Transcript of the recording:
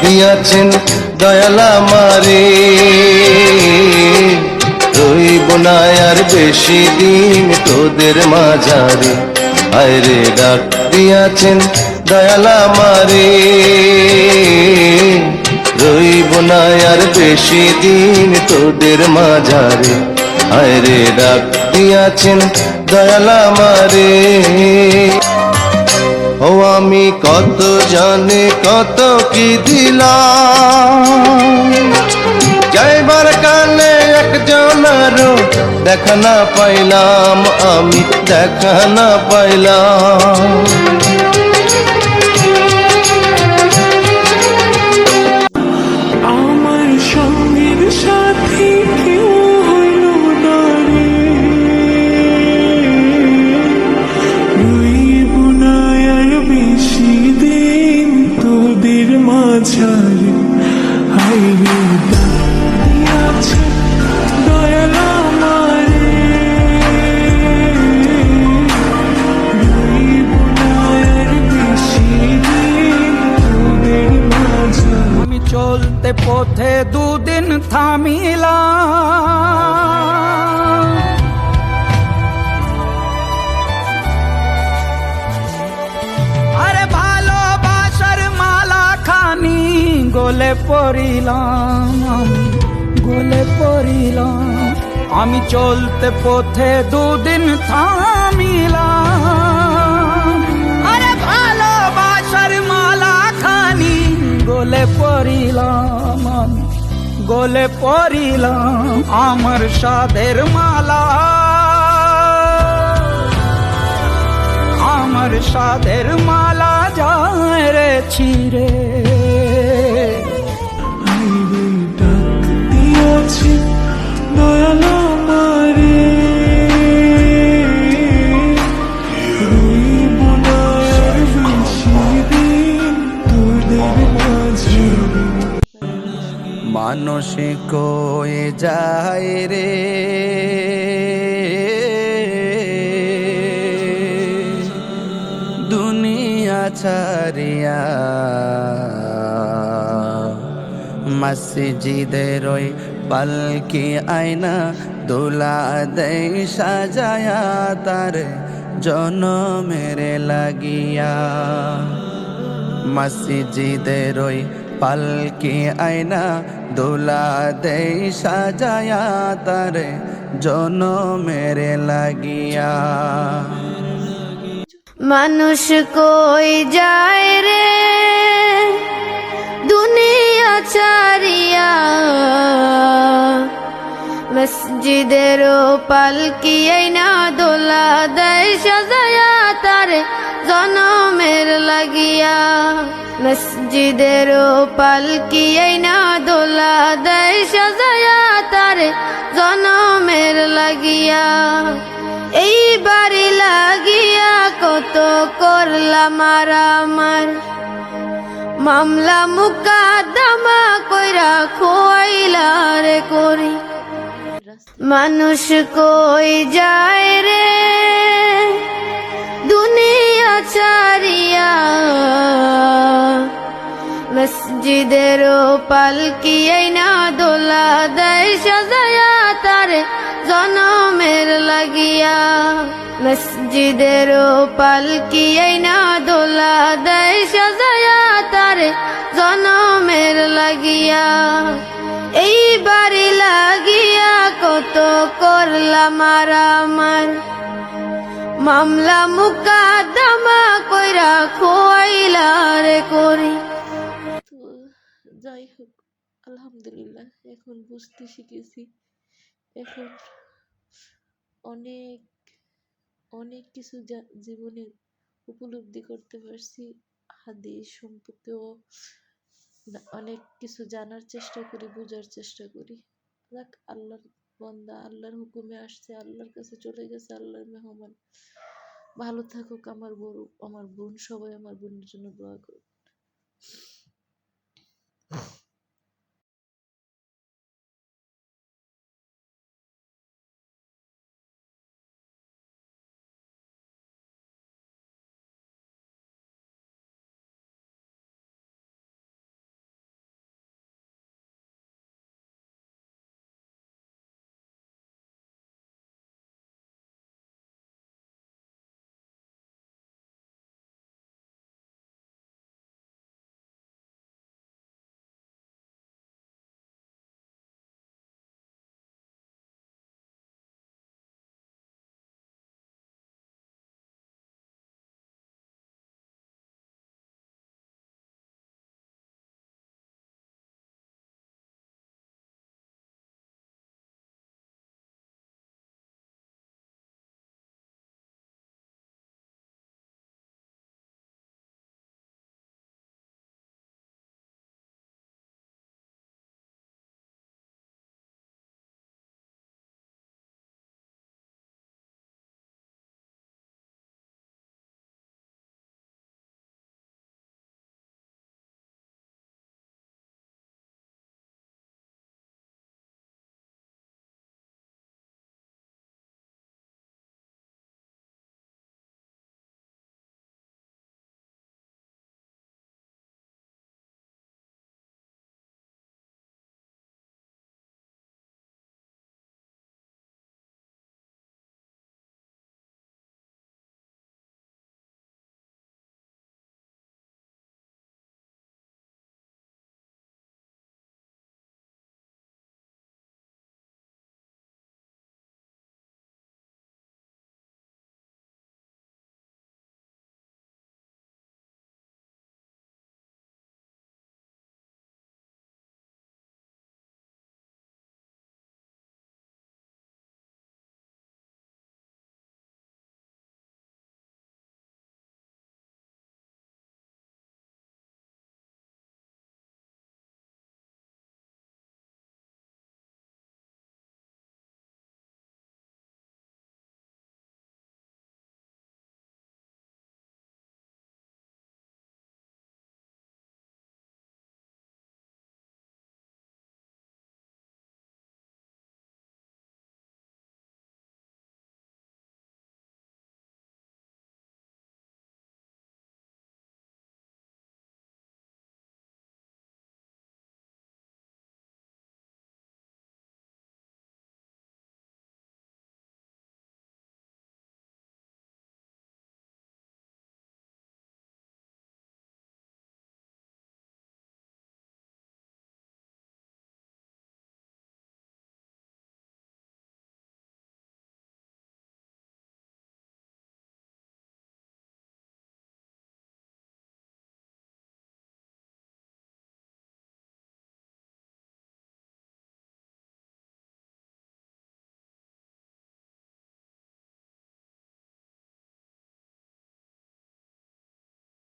দিয়াছেন দয়াল আমারে, রইব না আর বেশি দিন তোদের মাঝারে। আয়রে ডাক দিয়াছেন দয়াল আমারে, রইব না আর বেশি দিন তোদের মাঝারে। আয়রে ডাক দিয়াছেন দয়াল আমারে। ও আমি কত জানে কত কি দিলাম, যাইবার কালে একজনেরও দেখা না পাইলাম, আমি দেখা না পাইলাম। আমার সঙ্গের সাথী কেউ হইল না রে, রইব না আর বেশি দিন তোদের মাঝারে। হাইরে আছে দয়াল আমারে, রইব না আর বেশি দিন তোদের মাঝারে। আমি চলতে পথে দুদিন থামিলাম, আরে ভালোবাসার মালা খানি গলে পড়িলাম, আমি গলে পড়িলাম। আমি চলতে পথে দুদিন থামিলাম, আরে ভালোবাসার মালা খানি গলে পড়িলাম, আমি গলে পড়িলাম। আমার সাধের মালা, আমার সাধের মালা যায় রে ছিঁড়ে। হাইরে ডাক দিয়াছে দয়াল আমারে, রইব না আর বেশি দিন তোদের মাঝারে। মানুষ কয়ে যায় রে দুনিয়া ছাড়িয়া, মসজিদের ওই পালকি আয়না দোলা দেয় সাজায়া তার জনমের লাগিয়া। মসজিদের ওই পালকি আয়না দোলা দেয় সাজায়া তার জনমের লাগিয়া। মানুষ কই যায় রে দুনিয়া ছাড়িয়া, মসজিদের পালকি আইনা দোলা দেয় সাজায়া তার জনমের লাগিয়া। মসজিদের পালকি আইনা দোলা দেয় সাজায়া তার জনমের লাগিয়া। এই বাড়ি লাগিয়া কত করলাম মারামার, মামলা মুকাদ্দমা কইরা খোয়াইলা রে করি। মানুষ কই যায় রে দুনিয়া ছাড়িয়া, মসজিদের পালকি আইনা দোলা দেয় সাজায়া তার জনমের লাগিয়া। মসজিদের পালকি আইনা দোলা দেয় সাজায়া তার জনমের লাগিয়া। এই বাড়ি লাগিয়া কত করলাম মারামার, মামলা মুকাদ্দমা কইরা খোয়াইলা রে করি। তো যাই হোক, আলহামদুলিল্লাহ এখন বুঝতে শিখেছি, এখন অনেক অনেক কিছু জীবনে উপলব্ধি করতে পারছি। হাদিস সম্পর্কেও অনেক কিছু জানার চেষ্টা করি, বোঝার চেষ্টা করি। যাক, আল্লাহর বান্দা, আল্লাহর হুকুমে আসছে, আল্লাহর কাছে চলে গেছে, আল্লাহর মেহমান। ভালো থাকুক আমার বড়, আমার বোন, সবাই আমার বোনের জন্য দোয়া করুক।